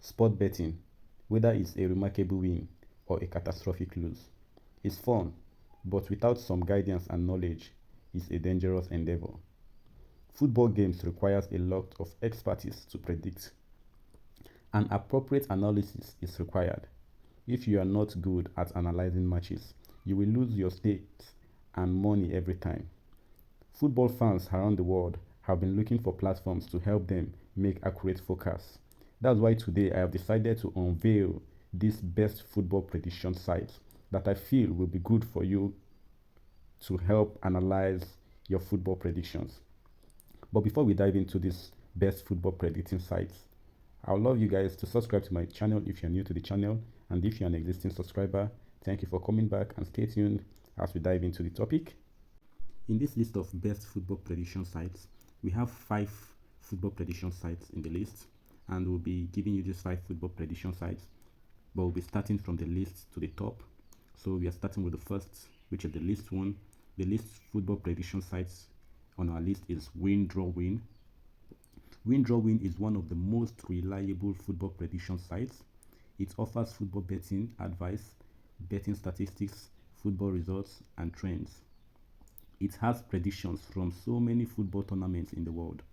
Sport betting, whether it's a remarkable win or a catastrophic lose, is fun, but without some guidance and knowledge, it's a dangerous endeavor. Football games requires a lot of expertise to predict, and appropriate analysis is required. If you are not good at analyzing matches, you will lose your stakes and money every time. Football fans around the world have been looking for platforms to help them make accurate forecasts. That's why today I have decided to unveil this best football prediction site that I feel will be good for you to help analyze your football predictions. But before we dive into this best football predicting sites, I would love you guys to subscribe to my channel if you're new to the channel, and if you're an existing subscriber, thank you for coming back and stay tuned as we dive into the topic. In this list of best football prediction sites, we have 5 football prediction sites in the list, and we'll be giving you these 5 football prediction sites, but we'll be starting from the list to the top. So we are starting with the first, which is the least one. The least football prediction sites on our list is Win Draw Win. Win Draw Win is one of the most reliable football prediction sites. It offers football betting advice, betting statistics, football results, and trends. It has predictions from so many football tournaments in the world.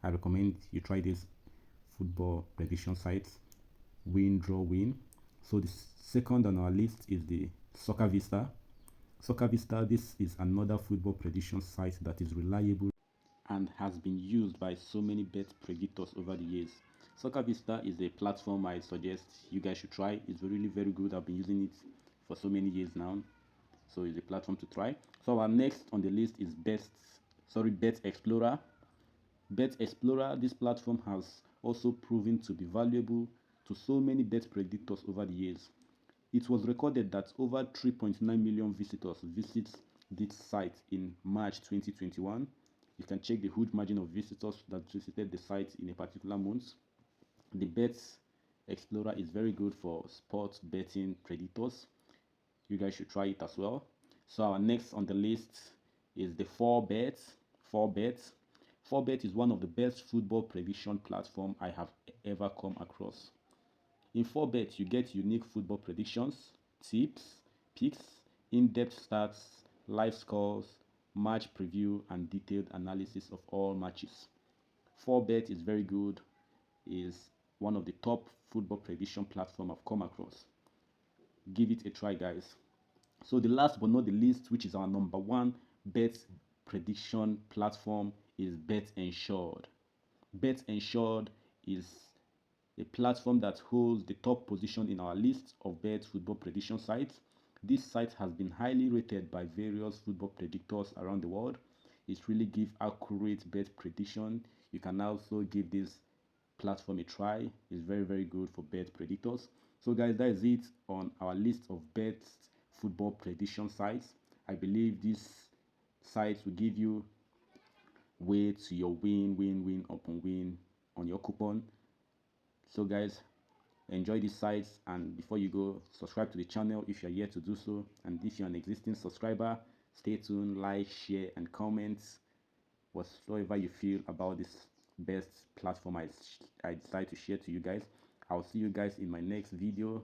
I recommend you try this football prediction site, Win Draw Win. So the second on our list is the Soccer Vista. Soccer Vista, this is another football prediction site that is reliable and has been used by so many bet predictors over the years. Soccer Vista is a platform I suggest you guys should try. It's really very good. I've been using it for so many years now, so it's a platform to try. So our next on the list is Bet Explorer. Bet Explorer, this platform has also proven to be valuable to so many bet predictors over the years. It was recorded that over 3.9 million visitors visit this site in March 2021. You can check the huge margin of visitors that visited the site in a particular month. The Bet Explorer is very good for sports betting predictors. You guys should try it as well. So our next on the list is the 4Bet. 4Bet. 4Bet is one of the best football prediction platform I have ever come across. In 4Bet, you get unique football predictions, tips, picks, in-depth stats, live scores, match preview, and detailed analysis of all matches. 4Bet is very good, is one of the top football prediction platform I've come across. Give it a try, guys. So the last but not the least, which is our number one bet prediction platform, is Bet Insured. Bet Insured is a platform that holds the top position in our list of bet football prediction sites. This site has been highly rated by various football predictors around the world. It really gives accurate bet prediction. You can also give this platform a try. It's very good for bet predictors. So guys, that is it on our list of best football prediction sites. I believe these sites will give you way to your win upon win on your coupon. So guys, enjoy these sites, and before you go, subscribe to the channel if you're yet to do so, and if you're an existing subscriber, stay tuned, like, share, and comment whatsoever you feel about this best platform I decide to share to you guys. I'll see you guys in my next video.